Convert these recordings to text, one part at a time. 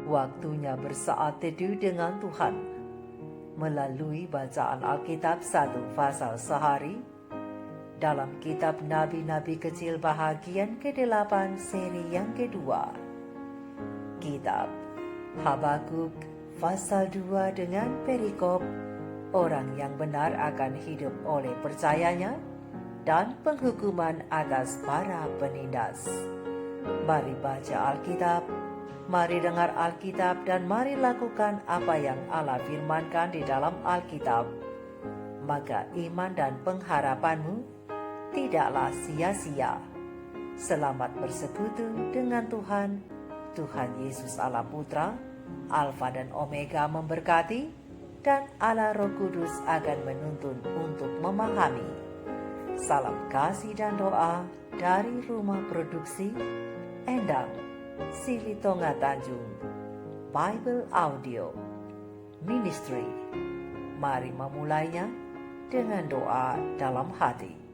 Waktunya bersaat teduh dengan Tuhan melalui bacaan Alkitab 1 pasal sehari dalam kitab Nabi-Nabi Kecil bahagian ke-8 seri yang kedua. Kitab Habakuk pasal 2 dengan perikop orang yang benar akan hidup oleh percayanya dan penghukuman atas para penindas. Mari baca Alkitab, mari dengar Alkitab, dan mari lakukan apa yang Allah firmankan di dalam Alkitab. Maka iman dan pengharapanmu tidaklah sia-sia. Selamat bersekutu dengan Tuhan. Tuhan Yesus Allah Putra, Alfa dan Omega memberkati, dan Allah Roh Kudus akan menuntun untuk memahami. Salam kasih dan doa dari Rumah Produksi Endang Silitonga Tanjung Bible Audio Ministry. Mari memulainya dengan doa dalam hati.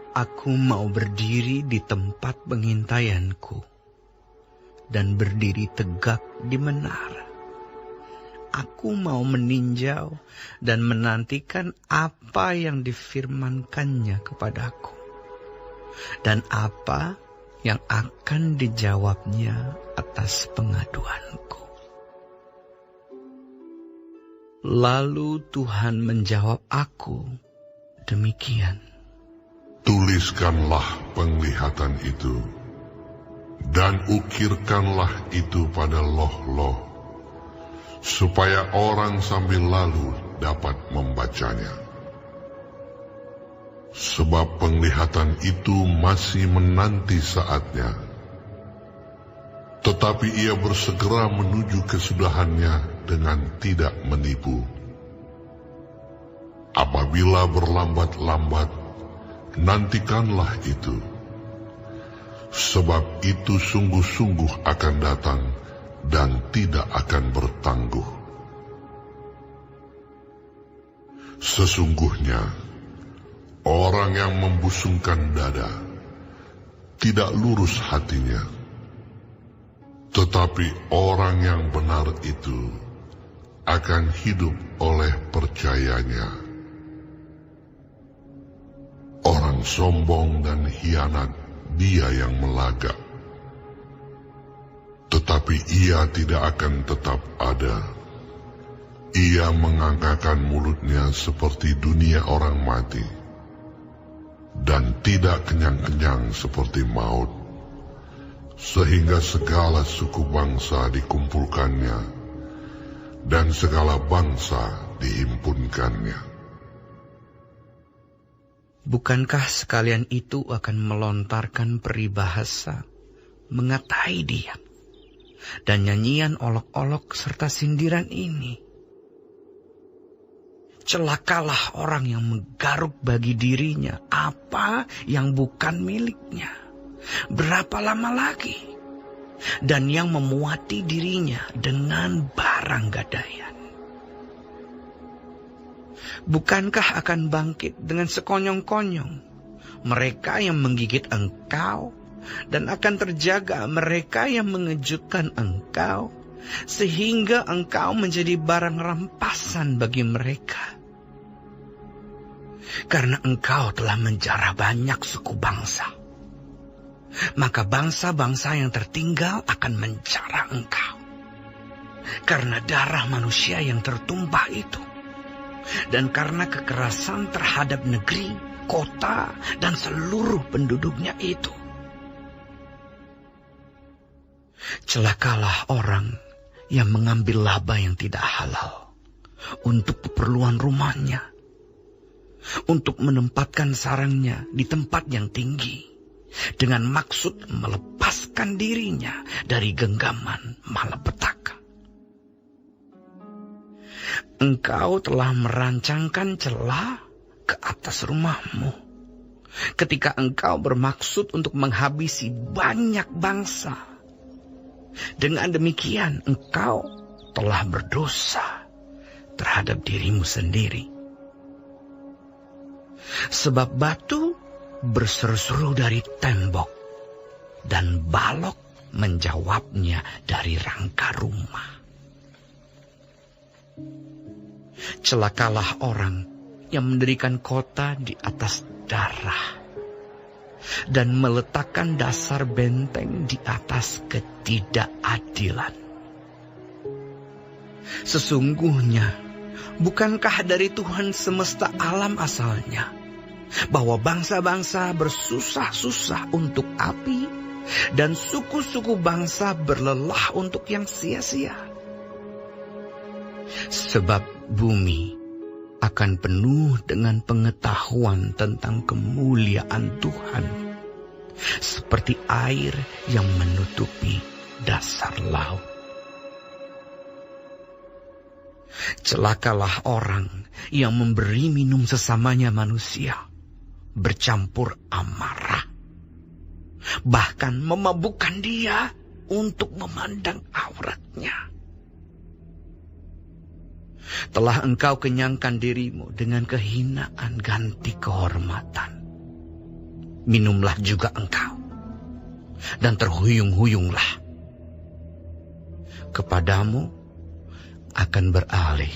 Aku mau berdiri di tempat pengintaianku dan berdiri tegak di menara. Aku mau meninjau dan menantikan apa yang difirmankannya kepadaku dan apa yang akan dijawabnya atas pengaduanku. Lalu Tuhan menjawab aku demikian. Tuliskanlah penglihatan itu, dan ukirkanlah itu pada loh-loh, supaya orang sambil lalu dapat membacanya. Sebab penglihatan itu masih menanti saatnya, tetapi ia bersegera menuju kesudahannya dengan tidak menipu. Apabila berlambat-lambat, nantikanlah itu, sebab itu sungguh-sungguh akan datang dan tidak akan bertangguh. Sesungguhnya, orang yang membusungkan dada tidak lurus hatinya, tetapi orang yang benar itu akan hidup oleh percayanya. Orang sombong dan hianat dia yang melagak, tetapi ia tidak akan tetap ada. Ia mengangkakan mulutnya seperti dunia orang mati, dan tidak kenyang-kenyang seperti maut, sehingga segala suku bangsa dikumpulkannya, dan segala bangsa dihimpunkannya. Bukankah sekalian itu akan melontarkan peribahasa, mengatai dia, dan nyanyian olok-olok serta sindiran ini? Celakalah orang yang menggaruk bagi dirinya apa yang bukan miliknya. Berapa lama lagi? Dan yang memuati dirinya dengan barang gadaian. Bukankah akan bangkit dengan sekonyong-konyong mereka yang menggigit engkau, dan akan terjaga mereka yang mengejutkan engkau, sehingga engkau menjadi barang rampasan bagi mereka? Karena engkau telah menjarah banyak suku bangsa, maka bangsa-bangsa yang tertinggal akan menjarah engkau. Karena darah manusia yang tertumpah itu, dan karena kekerasan terhadap negeri, kota, dan seluruh penduduknya itu. Celakalah orang yang mengambil laba yang tidak halal untuk keperluan rumahnya, untuk menempatkan sarangnya di tempat yang tinggi, dengan maksud melepaskan dirinya dari genggaman malapetaka. engkau telah merancangkan celah ke atas rumahmu ketika engkau bermaksud untuk menghabisi banyak bangsa. Dengan demikian engkau telah berdosa terhadap dirimu sendiri. Sebab batu berseru-seru dari tembok dan balok menjawabnya dari rangka rumah. Celakalah orang yang mendirikan kota di atas darah dan meletakkan dasar benteng di atas ketidakadilan. Sesungguhnya, bukankah dari Tuhan semesta alam asalnya, bahwa bangsa-bangsa bersusah-susah untuk api, dan suku-suku bangsa berlelah untuk yang sia-sia? Sebab bumi akan penuh dengan pengetahuan tentang kemuliaan Tuhan, seperti air yang menutupi dasar laut. Celakalah orang yang memberi minum sesamanya manusia, bercampur amarah, bahkan memabukkan dia untuk memandang auratnya. Telah engkau kenyangkan dirimu dengan kehinaan ganti kehormatan. Minumlah juga engkau, dan terhuyung-huyunglah. Kepadamu akan beralih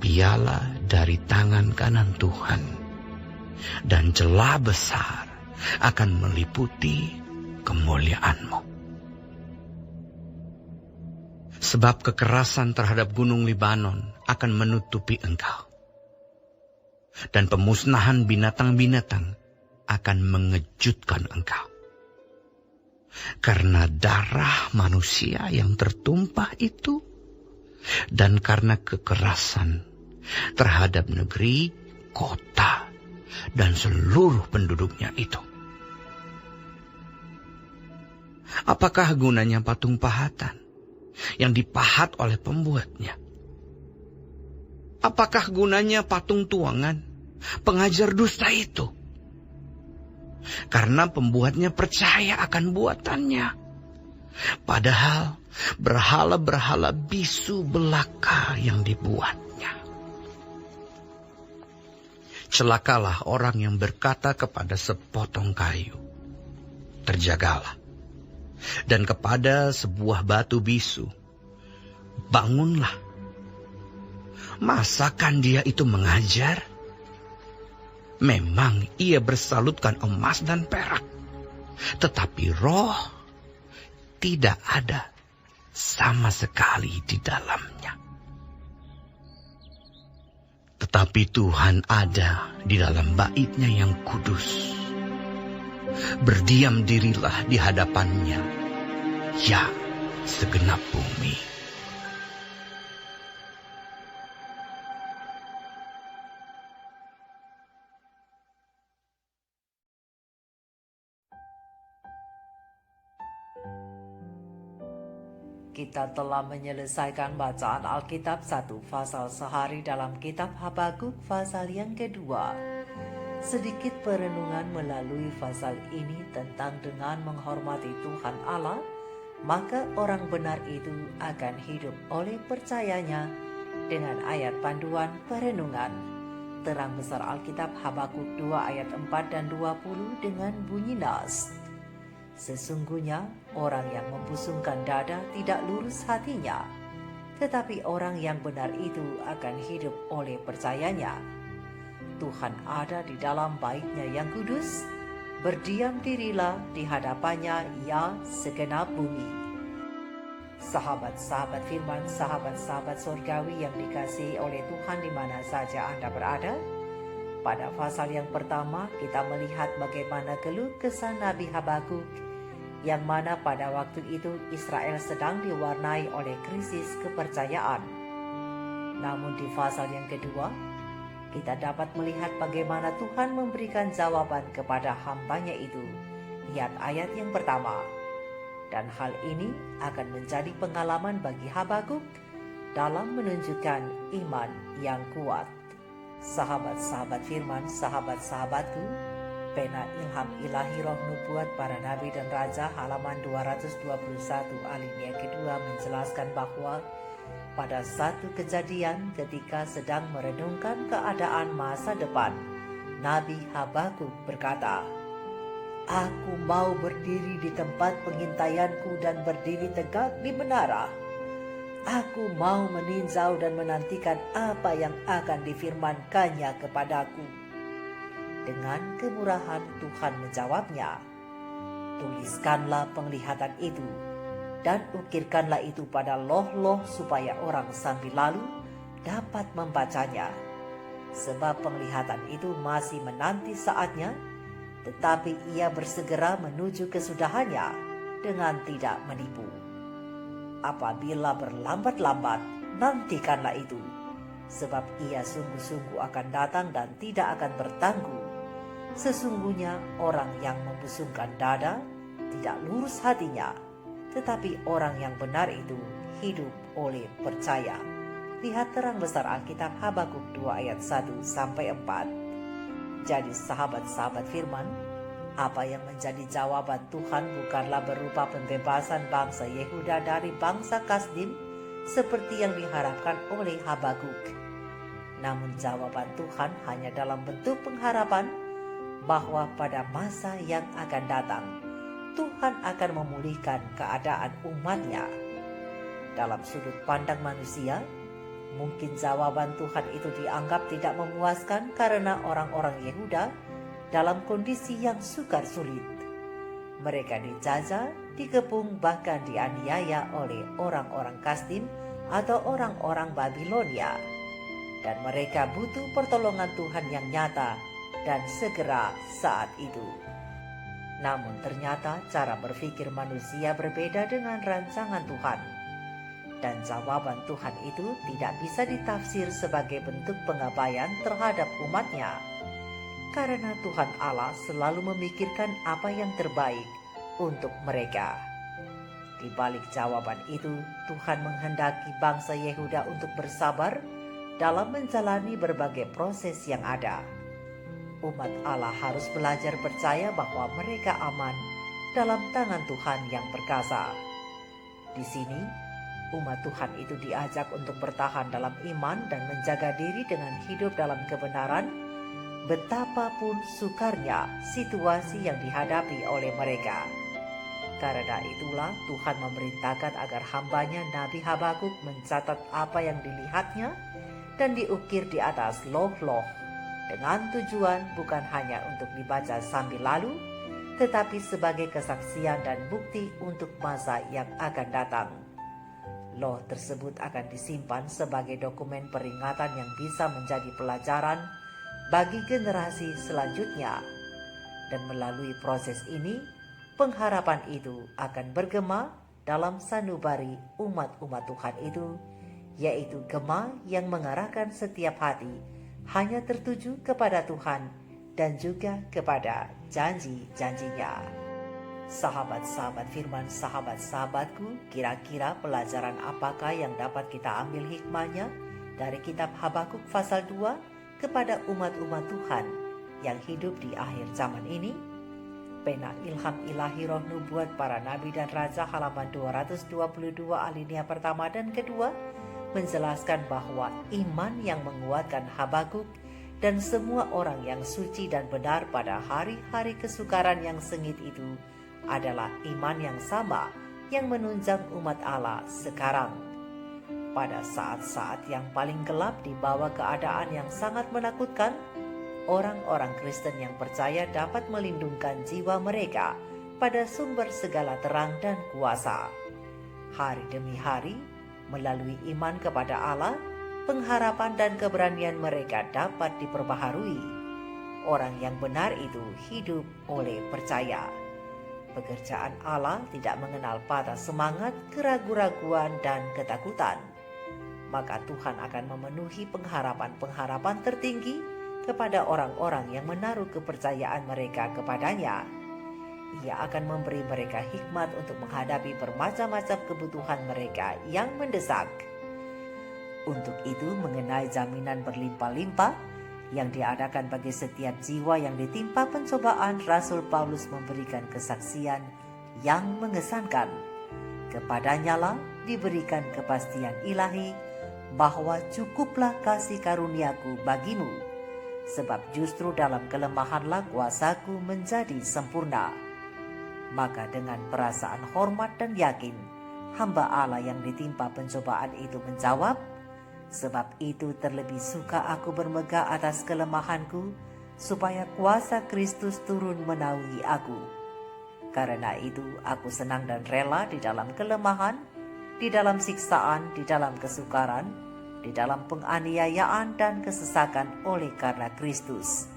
piala dari tangan kanan Tuhan, dan celah besar akan meliputi kemuliaanmu. Sebab kekerasan terhadap gunung Libanon akan menutupi engkau, dan pemusnahan binatang-binatang akan mengejutkan engkau. Karena darah manusia yang tertumpah itu, dan karena kekerasan terhadap negeri, kota, dan seluruh penduduknya itu. Apakah gunanya patung pahatan yang dipahat oleh pembuatnya? Apakah gunanya patung tuangan pengajar dusta itu? Karena pembuatnya percaya akan buatannya. Padahal berhala-berhala bisu belaka yang dibuatnya. Celakalah orang yang berkata kepada sepotong kayu, terjagalah. Dan kepada sebuah batu bisu, bangunlah. Masakan dia itu mengajar? Memang ia bersalutkan emas dan perak, tetapi roh tidak ada sama sekali di dalamnya. Tetapi Tuhan ada di dalam bait-Nya yang kudus. Berdiam dirilah di hadapannya, ya segenap bumi. Kita telah menyelesaikan bacaan Alkitab 1 pasal sehari dalam kitab Habakuk pasal yang kedua. Sedikit perenungan melalui pasal ini tentang dengan menghormati Tuhan Allah, maka orang benar itu akan hidup oleh percayanya. Dengan ayat panduan perenungan, terang besar Alkitab Habakuk 2 ayat 4 dan 20 dengan bunyi nas. Sesungguhnya orang yang membusungkan dada tidak lurus hatinya, tetapi orang yang benar itu akan hidup oleh percayanya. Tuhan ada di dalam bait-Nya yang kudus, berdiam dirilah di hadapannya, ya segenap bumi. Sahabat-sahabat firman, sahabat-sahabat surgawi yang dikasihi oleh Tuhan di mana saja Anda berada, pada pasal yang pertama kita melihat bagaimana keluh kesah Nabi Habakuk, yang mana pada waktu itu Israel sedang diwarnai oleh krisis kepercayaan. Namun di pasal yang kedua, kita dapat melihat bagaimana Tuhan memberikan jawaban kepada hamba-Nya itu. Lihat ayat yang pertama. Dan hal ini akan menjadi pengalaman bagi Habakuk dalam menunjukkan iman yang kuat. Sahabat-sahabat firman, sahabat-sahabatku, pena ilham ilahi roh nubuat para nabi dan raja halaman 221 alinea kedua menjelaskan bahwa pada satu kejadian ketika sedang merenungkan keadaan masa depan, Nabi Habakuk berkata, "Aku mau berdiri di tempat pengintaianku dan berdiri tegak di menara. Aku mau meninjau dan menantikan apa yang akan difirmankannya kepadaku." Dengan kemurahan Tuhan menjawabnya, "Tuliskanlah penglihatan itu dan ukirkanlah itu pada loh-loh supaya orang sambil lalu dapat membacanya. Sebab penglihatan itu masih menanti saatnya, tetapi ia bersegera menuju kesudahannya dengan tidak menipu. Apabila berlambat-lambat, nantikanlah itu, sebab ia sungguh-sungguh akan datang dan tidak akan bertangguh. Sesungguhnya orang yang membusungkan dada tidak lurus hatinya, tetapi orang yang benar itu hidup oleh percaya." Lihat terang besar Alkitab Habakuk 2 ayat 1-4. Jadi sahabat-sahabat firman, apa yang menjadi jawaban Tuhan bukanlah berupa pembebasan bangsa Yehuda dari bangsa Kasdim seperti yang diharapkan oleh Habakuk. Namun jawaban Tuhan hanya dalam bentuk pengharapan bahwa pada masa yang akan datang, Tuhan akan memulihkan keadaan umatnya. Dalam sudut pandang manusia, mungkin jawaban Tuhan itu dianggap tidak memuaskan karena orang-orang Yehuda dalam kondisi yang sukar sulit. Mereka dijajah, dikepung, bahkan dianiaya oleh orang-orang Kasdim atau orang-orang Babilonia. Dan mereka butuh pertolongan Tuhan yang nyata dan segera saat itu. Namun ternyata cara berpikir manusia berbeda dengan rancangan Tuhan. Dan jawaban Tuhan itu tidak bisa ditafsir sebagai bentuk pengabaian terhadap umatnya. Karena Tuhan Allah selalu memikirkan apa yang terbaik untuk mereka. Di balik jawaban itu, Tuhan menghendaki bangsa Yehuda untuk bersabar dalam menjalani berbagai proses yang ada. Umat Allah harus belajar percaya bahwa mereka aman dalam tangan Tuhan yang perkasa. Di sini, umat Tuhan itu diajak untuk bertahan dalam iman dan menjaga diri dengan hidup dalam kebenaran, betapapun sukarnya situasi yang dihadapi oleh mereka. Karena itulah Tuhan memerintahkan agar hambanya Nabi Habakuk mencatat apa yang dilihatnya dan diukir di atas loh-loh, dengan tujuan bukan hanya untuk dibaca sambil lalu, tetapi sebagai kesaksian dan bukti untuk masa yang akan datang. Loh tersebut akan disimpan sebagai dokumen peringatan yang bisa menjadi pelajaran bagi generasi selanjutnya. Dan melalui proses ini, pengharapan itu akan bergema dalam sanubari umat-umat Tuhan itu, yaitu gema yang mengarahkan setiap hati hanya tertuju kepada Tuhan dan juga kepada janji-janjinya. Sahabat-sahabat firman, sahabat-sahabatku, kira-kira pelajaran apakah yang dapat kita ambil hikmahnya dari kitab Habakuk pasal 2 kepada umat-umat Tuhan yang hidup di akhir zaman ini? Pena ilham ilahi roh nubuat para nabi dan raja halaman 222 alinea pertama dan kedua menjelaskan bahwa iman yang menguatkan Habakuk dan semua orang yang suci dan benar pada hari-hari kesukaran yang sengit itu adalah iman yang sama yang menunjang umat Allah sekarang. Pada saat-saat yang paling gelap di bawah keadaan yang sangat menakutkan, orang-orang Kristen yang percaya dapat melindungkan jiwa mereka pada sumber segala terang dan kuasa. Hari demi hari, melalui iman kepada Allah, pengharapan dan keberanian mereka dapat diperbaharui. Orang yang benar itu hidup oleh percaya. Pekerjaan Allah tidak mengenal patah semangat, keraguan-raguan, dan ketakutan. Maka Tuhan akan memenuhi pengharapan-pengharapan tertinggi kepada orang-orang yang menaruh kepercayaan mereka kepadanya. Ia akan memberi mereka hikmat untuk menghadapi bermacam-macam kebutuhan mereka yang mendesak. Untuk itu mengenai jaminan berlimpah-limpah yang diadakan bagi setiap jiwa yang ditimpa pencobaan, Rasul Paulus memberikan kesaksian yang mengesankan. Kepadanya lah diberikan kepastian ilahi bahwa cukuplah kasih karuniaku bagimu, sebab justru dalam kelemahanlah kuasaku menjadi sempurna. Maka dengan perasaan hormat dan yakin, hamba Allah yang ditimpa pencobaan itu menjawab, sebab itu terlebih suka aku bermegah atas kelemahanku, supaya kuasa Kristus turun menaungi aku. Karena itu aku senang dan rela di dalam kelemahan, di dalam siksaan, di dalam kesukaran, di dalam penganiayaan dan kesesakan oleh karena Kristus.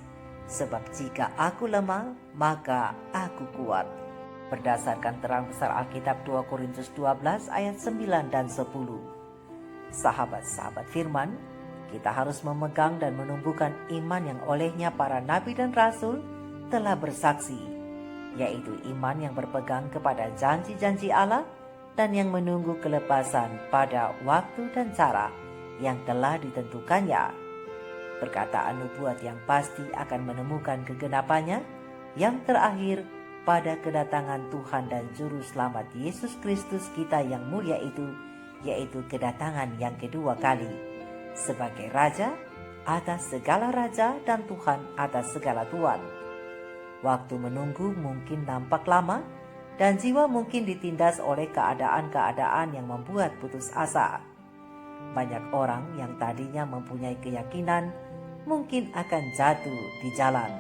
Sebab jika aku lemah, maka aku kuat. Berdasarkan terang besar Alkitab 2 Korintus 12 ayat 9 dan 10. Sahabat-sahabat firman, kita harus memegang dan menumbuhkan iman yang olehnya para nabi dan rasul telah bersaksi, yaitu iman yang berpegang kepada janji-janji Allah dan yang menunggu kelepasan pada waktu dan cara yang telah ditentukannya. Perkataan nubuat yang pasti akan menemukan kegenapannya yang terakhir pada kedatangan Tuhan dan Juru Selamat Yesus Kristus kita yang mulia itu, yaitu kedatangan yang kedua kali sebagai Raja atas segala raja dan Tuhan atas segala tuan. Waktu menunggu mungkin nampak lama dan jiwa mungkin ditindas oleh keadaan-keadaan yang membuat putus asa. Banyak orang yang tadinya mempunyai keyakinan mungkin akan jatuh di jalan.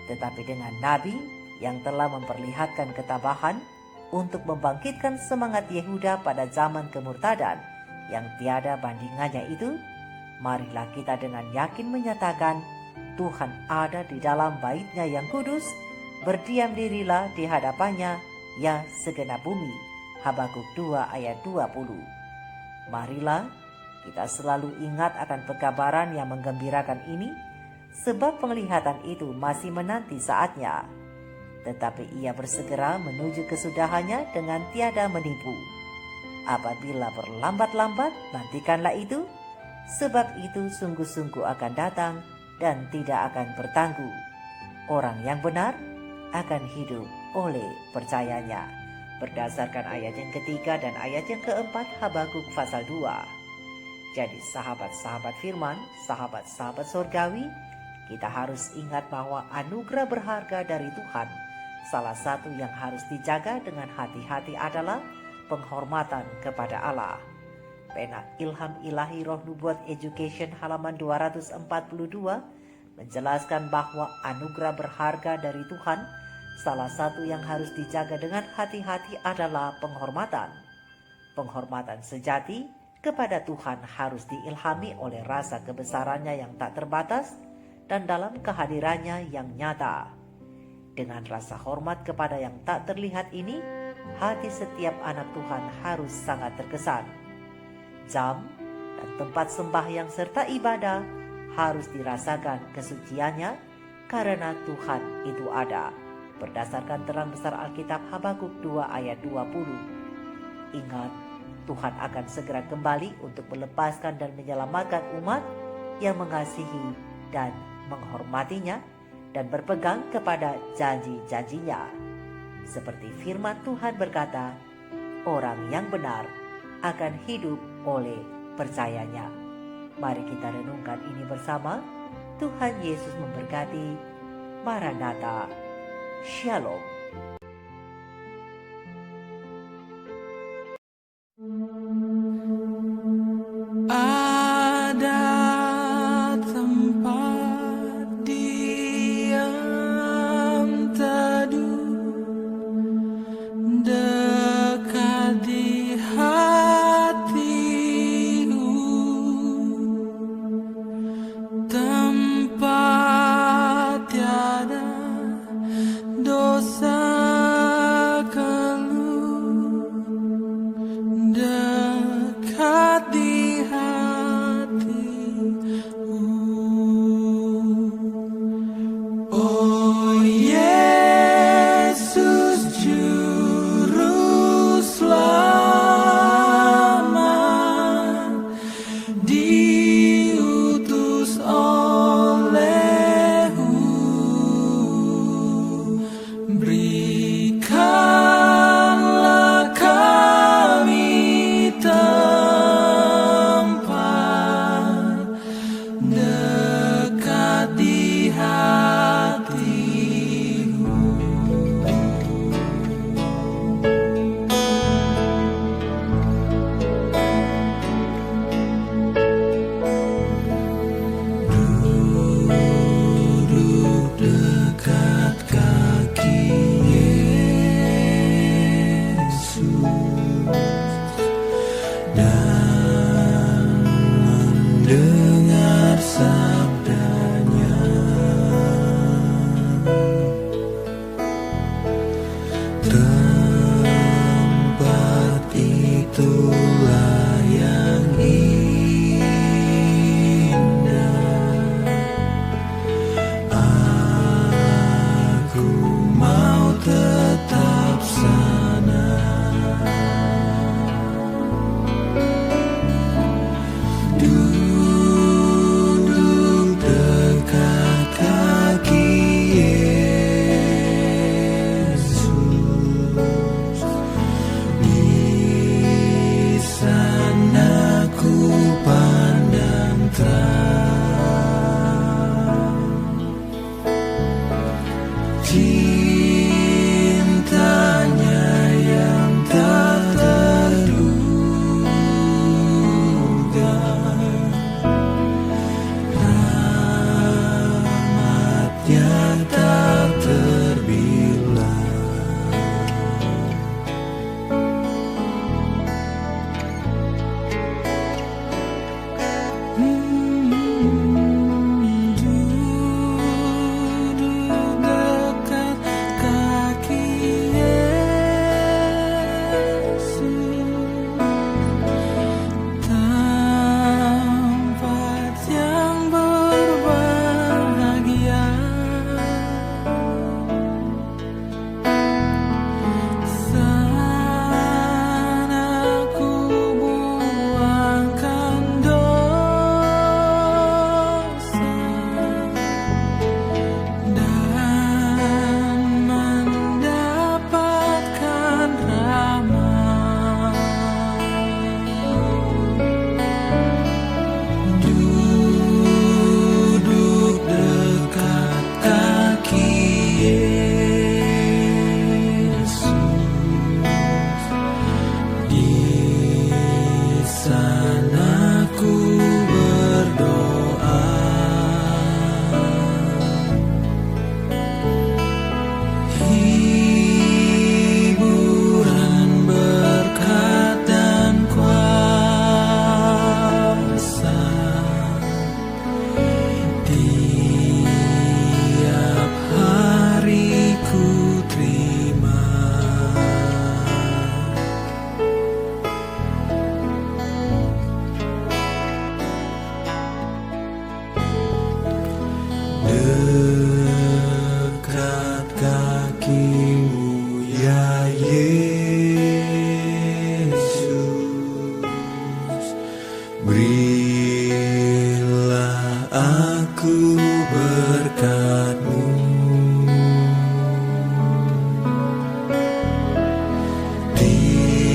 Tetapi dengan Nabi yang telah memperlihatkan ketabahan untuk membangkitkan semangat Yehuda pada zaman kemurtadan yang tiada bandingannya itu, marilah kita dengan yakin menyatakan Tuhan ada di dalam bait-Nya yang kudus, berdiam dirilah di hadapannya ya segenap bumi. Habakuk 2 ayat 20. Marilah kita selalu ingat akan pekabaran yang menggembirakan ini, sebab penglihatan itu masih menanti saatnya. Tetapi ia bersegera menuju kesudahannya dengan tiada menipu. Apabila berlambat-lambat, nantikanlah itu, sebab itu sungguh-sungguh akan datang dan tidak akan bertangguh. Orang yang benar akan hidup oleh percayanya. Berdasarkan ayat yang ketiga dan ayat yang keempat Habakuk pasal 2. Jadi sahabat-sahabat firman, sahabat-sahabat surgawi, kita harus ingat bahwa anugerah berharga dari Tuhan, salah satu yang harus dijaga dengan hati-hati adalah penghormatan kepada Allah. Pena Ilham Ilahi Roh Nubuat Education halaman 242 menjelaskan bahwa anugerah berharga dari Tuhan, salah satu yang harus dijaga dengan hati-hati adalah penghormatan. Penghormatan sejati kepada Tuhan harus diilhami oleh rasa kebesarannya yang tak terbatas dan dalam kehadirannya yang nyata. Dengan rasa hormat kepada yang tak terlihat ini, hati setiap anak Tuhan harus sangat terkesan. Jam dan tempat sembahyang serta ibadah harus dirasakan kesuciannya karena Tuhan itu ada. Berdasarkan terang besar Alkitab Habakuk 2 ayat 20. Ingat, Tuhan akan segera kembali untuk melepaskan dan menyelamatkan umat yang mengasihi dan menghormatinya dan berpegang kepada janji-janjinya. Seperti firman Tuhan berkata, orang yang benar akan hidup oleh percayanya. Mari kita renungkan ini bersama. Tuhan Yesus memberkati. Maranatha. Shalom. Ada tempat diam teduh dekat di hatimu, tempat tiada dosa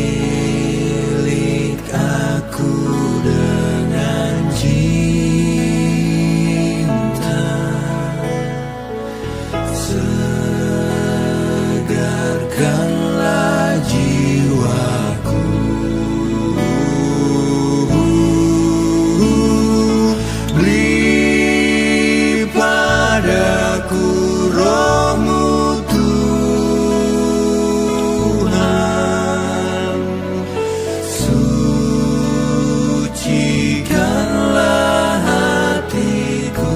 Tilik aku dengan cinta, segarkanlah jiwaku. Beri padaku roh-Mu Tuhan, sucikanlah hatiku.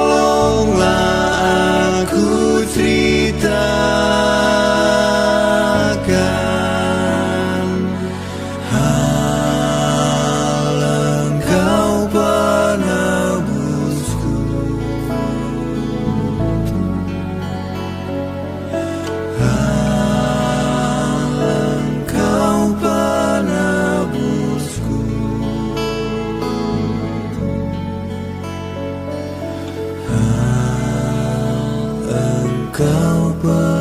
Tolonglah aku ceritakan hal Engkau penebusku, hal Engkau penebusku, hal Engkau penebusku.